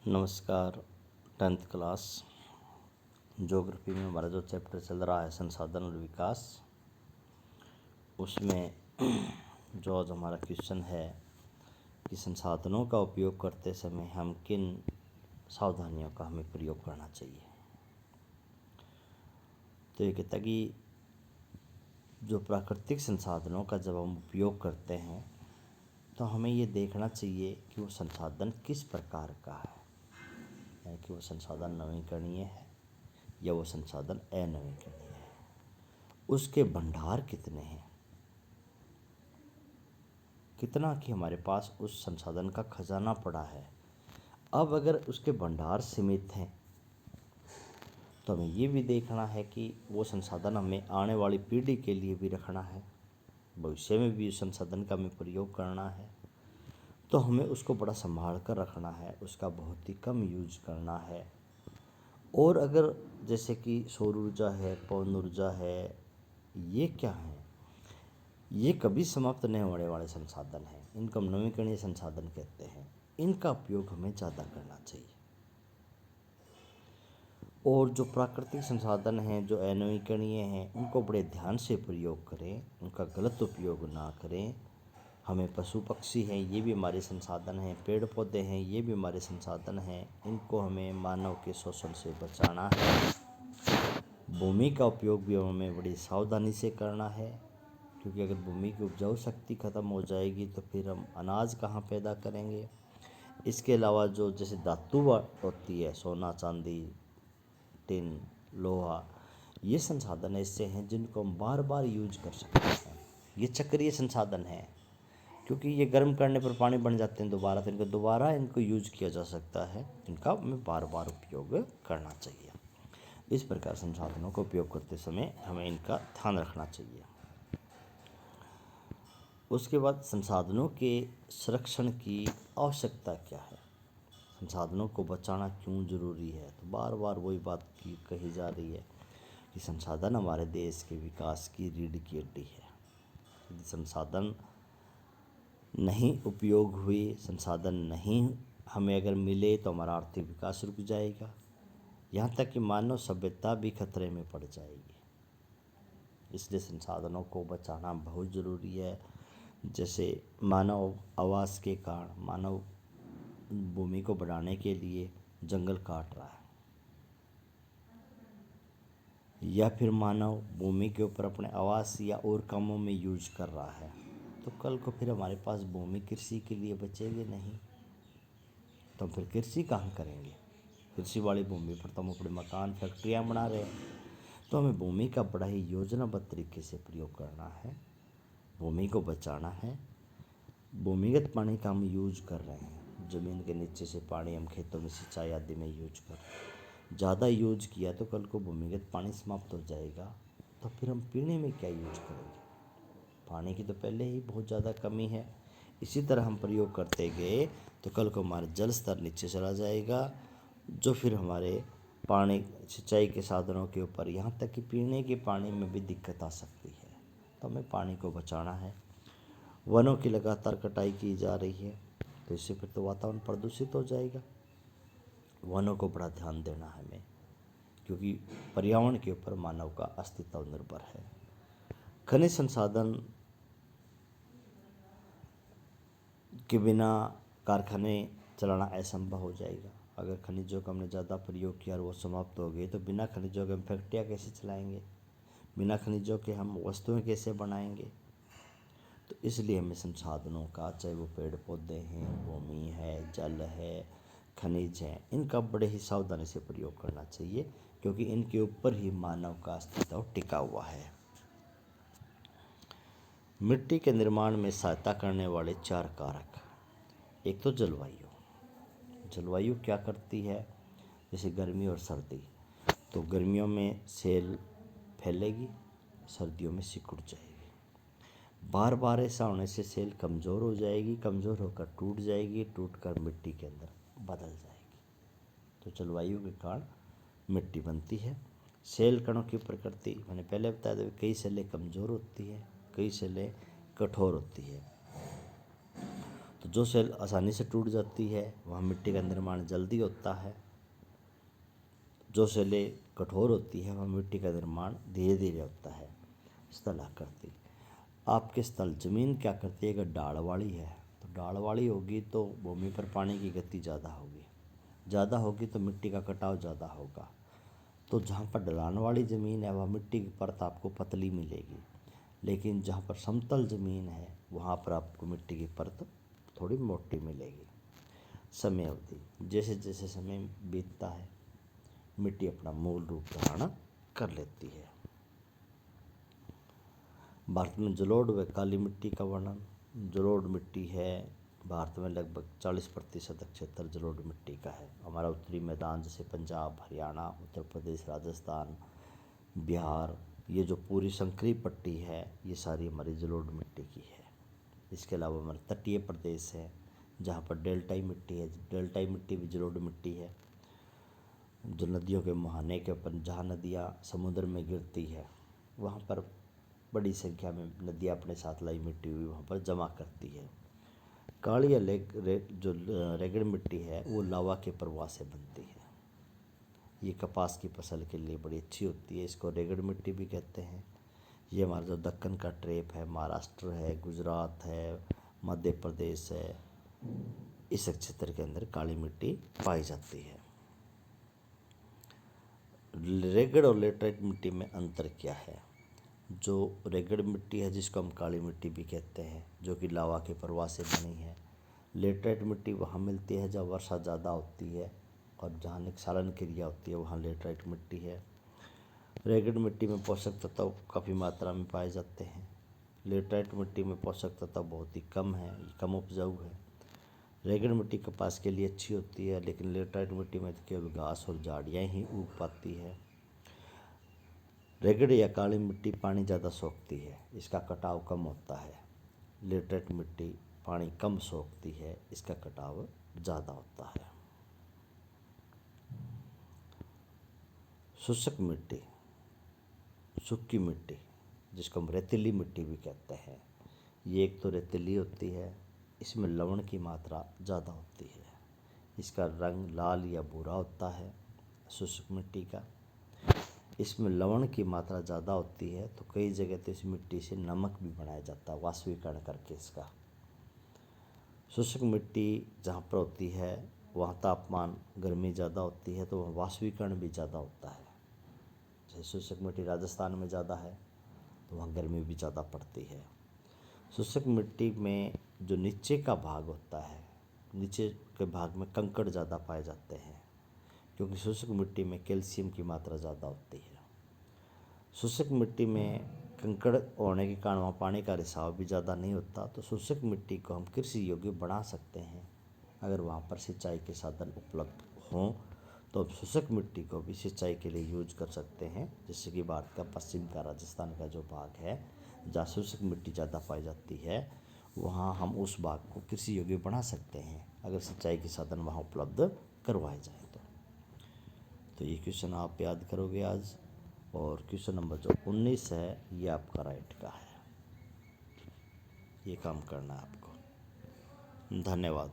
नमस्कार। 10th class geography में हमारा जो चैप्टर चल रहा है संसाधन और विकास, उसमें जो आज हमारा क्वेश्चन है कि संसाधनों का उपयोग करते समय हम किन सावधानियों का हमें प्रयोग करना चाहिए। तो ये कहता है कि जो प्राकृतिक संसाधनों का जब हम उपयोग करते हैं तो हमें ये देखना चाहिए कि वो संसाधन किस प्रकार का है, यानी कि वो संसाधन नवीकरणीय है या वो संसाधन अनवीकरणीय है, उसके भंडार कितने हैं, कितना कि हमारे पास उस संसाधन का खजाना पड़ा है। अब अगर उसके भंडार सीमित हैं तो हमें ये भी देखना है कि वो संसाधन हमें आने वाली पीढ़ी के लिए भी रखना है, भविष्य में भी उस संसाधन का हमें प्रयोग करना है, तो हमें उसको बड़ा संभाल कर रखना है, उसका बहुत ही कम यूज करना है। और अगर जैसे कि सौर ऊर्जा है, पवन ऊर्जा है, ये क्या है, ये कभी समाप्त नहीं होने वाले संसाधन हैं, इनको हम नवीकरणीय संसाधन कहते हैं। इनका उपयोग हमें ज़्यादा करना चाहिए। और जो प्राकृतिक संसाधन हैं जो अनवीकरणीय हैं उनको बड़े ध्यान से प्रयोग करें, उनका गलत उपयोग ना करें। हमें पशु पक्षी हैं, ये भी हमारे संसाधन हैं, पेड़ पौधे हैं, ये भी हमारे संसाधन हैं, इनको हमें मानव के शोषण से बचाना है। भूमि का उपयोग भी हमें बड़ी सावधानी से करना है, क्योंकि अगर भूमि की उपजाऊ शक्ति ख़त्म हो जाएगी तो फिर हम अनाज कहाँ पैदा करेंगे। इसके अलावा जो जैसे धातु होती है, सोना चांदी टिन लोहा, ये संसाधन ऐसे हैं जिनको हम बार बार यूज कर सकते हैं। ये चक्रीय संसाधन हैं, क्योंकि ये गर्म करने पर पानी बन जाते हैं दोबारा, तो इनको यूज किया जा सकता है। इनका हमें बार बार उपयोग करना चाहिए। इस प्रकार संसाधनों का उपयोग करते समय हमें इनका ध्यान रखना चाहिए। उसके बाद संसाधनों के संरक्षण की आवश्यकता क्या है, संसाधनों को बचाना क्यों जरूरी है। तो बार बार वही बात की कही जा रही है कि संसाधन हमारे देश के विकास की रीढ़ की हड्डी है। यदि संसाधन नहीं उपयोग हुए, संसाधन नहीं हमें अगर मिले तो हमारा आर्थिक विकास रुक जाएगा, यहाँ तक कि मानव सभ्यता भी खतरे में पड़ जाएगी। इसलिए संसाधनों को बचाना बहुत ज़रूरी है। जैसे मानव आवास के कारण मानव भूमि को बढ़ाने के लिए जंगल काट रहा है, या फिर मानव भूमि के ऊपर अपने आवास या और कामों में यूज कर रहा है, तो कल को फिर हमारे पास भूमि कृषि के लिए बचेगी नहीं, तो हम फिर कृषि कहाँ करेंगे। कृषि वाली भूमि पर तो हम अपने मकान फैक्ट्रियाँ बना रहे हैं। तो हमें भूमि का बड़ा ही योजनाबद्ध तरीके से प्रयोग करना है, भूमि को बचाना है। भूमिगत पानी का हम यूज कर रहे हैं, ज़मीन के नीचे से पानी हम खेतों में सिंचाई आदि में यूज कर रहे हैं। ज़्यादा यूज किया तो कल को भूमिगत पानी समाप्त हो जाएगा, तो फिर हम पीने में क्या यूज करेंगे। पानी की तो पहले ही बहुत ज़्यादा कमी है। इसी तरह हम प्रयोग करते गए तो कल को हमारा जल स्तर नीचे चला जाएगा, जो फिर हमारे पानी सिंचाई के साधनों के ऊपर, यहाँ तक कि पीने के पानी में भी दिक्कत आ सकती है। तो हमें पानी को बचाना है। वनों की लगातार कटाई की जा रही है, तो इससे फिर तो वातावरण प्रदूषित हो जाएगा। वनों को बड़ा ध्यान देना है हमें, क्योंकि पर्यावरण के ऊपर मानव का अस्तित्व निर्भर है। खनिज संसाधन के बिना कारखाने चलाना असंभव हो जाएगा। अगर खनिजों का हमने ज़्यादा प्रयोग किया और वो समाप्त हो गए तो बिना खनिजों के हम फैक्ट्रियाँ कैसे चलाएंगे, बिना खनिजों के हम वस्तुएं कैसे बनाएंगे। तो इसलिए हमें संसाधनों का, चाहे वो पेड़ पौधे हैं, भूमि है, जल है, खनिज हैं, इनका बड़े ही सावधानी से प्रयोग करना चाहिए, क्योंकि इनके ऊपर ही मानव का अस्तित्व टिका हुआ है। मिट्टी के निर्माण में सहायता करने वाले 4 कारक। एक तो जलवायु। जलवायु क्या करती है, जैसे गर्मी और सर्दी, तो गर्मियों में सेल फैलेगी, सर्दियों में सिकुड़ जाएगी। बार बार ऐसा होने से सेल कमज़ोर हो जाएगी, कमज़ोर होकर टूट जाएगी, टूट कर मिट्टी के अंदर बदल जाएगी। तो जलवायु के कारण मिट्टी बनती है। सेल कणों की प्रकृति मैंने पहले बताया था, कई सेलें कमज़ोर होती है, कई सेलें कठोर होती है। तो जो सेल आसानी से टूट जाती है वहाँ मिट्टी का निर्माण जल्दी होता है। जो सेलें कठोर होती है वहाँ मिट्टी का निर्माण धीरे धीरे होता है। स्थलाकृति, आपके स्थल जमीन क्या करती है? अगर ढाल वाली है तो ढाल वाली होगी तो भूमि पर पानी की गति ज़्यादा होगी तो मिट्टी का कटाव ज़्यादा होगा। तो जहाँ पर ढलान वाली ज़मीन है वहाँ मिट्टी की परत आपको पतली मिलेगी, लेकिन जहाँ पर समतल ज़मीन है वहाँ पर आपको मिट्टी की परत थोड़ी मोटी मिलेगी। समय अवधि, जैसे जैसे समय बीतता है मिट्टी अपना मूल रूप धारण कर लेती है। भारत में जलोढ़ व काली मिट्टी का वर्णन। जलोढ़ मिट्टी है भारत में लगभग 40% क्षेत्र जलोढ़ मिट्टी का है। हमारा उत्तरी मैदान जैसे पंजाब, हरियाणा, उत्तर प्रदेश, राजस्थान, बिहार, ये जो पूरी संकरी पट्टी है ये सारी हमारी जलोढ़ मिट्टी की है। इसके अलावा हमारे तटीय प्रदेश है जहाँ पर डेल्टाई मिट्टी है। डेल्टाई मिट्टी भी जलोढ़ मिट्टी है। जो नदियों के मुहाने के ऊपर जहाँ नदियाँ समुद्र में गिरती है वहाँ पर बड़ी संख्या में नदियाँ अपने साथ लाई मिट्टी हुई वहाँ पर जमा करती है। काली या जो रेगड़ मिट्टी है वो लावा के प्रवाह से बनती है। ये कपास की फसल के लिए बड़ी अच्छी होती है, इसको रेगड़ मिट्टी भी कहते हैं। ये हमारा जो दक्कन का ट्रेप है, महाराष्ट्र है, गुजरात है, मध्य प्रदेश है, इस क्षेत्र के अंदर काली मिट्टी पाई जाती है। रेगड़ और लेटराइट मिट्टी में अंतर क्या है? जो रेगड़ मिट्टी है जिसको हम काली मिट्टी भी कहते हैं, जो कि लावा के प्रवाह से बनी है। लेटराइट मिट्टी वहाँ मिलती है जहाँ वर्षा ज़्यादा होती है और जहाँ निस्खलन क्रिया होती है वहाँ लेटराइट मिट्टी है। रेगड़ मिट्टी में पोषक तत्व काफ़ी मात्रा में पाए जाते हैं। लेटराइट मिट्टी में पोषक तत्व बहुत ही कम है, कम उपजाऊ है। रेगड़ मिट्टी कपास के लिए अच्छी होती है, लेकिन लेटराइट मिट्टी में केवल घास और झाड़ियाँ ही उग पाती है। रेगड़ या काली मिट्टी पानी ज़्यादा सोखती है, इसका कटाव कम होता है। लेटराइट मिट्टी पानी कम सोखती है, इसका कटाव ज़्यादा होता है। शुष्क मिट्टी, सूखी मिट्टी जिसको हम रेतीली मिट्टी भी कहते हैं, ये एक तो रेतीली होती है, इसमें लवण की मात्रा ज़्यादा होती है। इसका रंग लाल या भूरा होता है शुष्क मिट्टी का। इसमें लवण की मात्रा ज़्यादा होती है तो कई जगह तो इस मिट्टी से नमक भी बनाया जाता है वाष्पीकरण करके इसका। शुष्क मिट्टी जहाँ पर होती है वहाँ तापमान गर्मी ज़्यादा होती है तो वहाँ वाष्पीकरण भी ज़्यादा होता है। जैसे शुष्क मिट्टी राजस्थान में ज़्यादा है तो वहाँ गर्मी भी ज़्यादा पड़ती है। शुष्क मिट्टी में जो नीचे का भाग होता है, नीचे के भाग में कंकड़ ज़्यादा पाए जाते हैं क्योंकि शुष्क मिट्टी में कैल्शियम की मात्रा ज़्यादा होती है। शुष्क मिट्टी में कंकड़ होने के कारण वहाँ पानी का रिसाव भी ज़्यादा नहीं होता, तो शुष्क मिट्टी को हम कृषि योग्य बना सकते हैं अगर वहाँ पर सिंचाई के साधन उपलब्ध हों तो अब शुष्क मिट्टी को भी सिंचाई के लिए यूज कर सकते हैं। जैसे कि भारत का पश्चिम का राजस्थान का जो भाग है जहाँ शुष्क मिट्टी ज़्यादा पाई जाती है वहाँ हम उस भाग को कृषि योग्य बना सकते हैं अगर सिंचाई के साधन वहाँ उपलब्ध करवाए जाएँ तो ये क्वेश्चन आप याद करोगे आज। और क्वेश्चन नंबर जो 19 है ये आपका राइट का है, ये काम करना है आपको। धन्यवाद।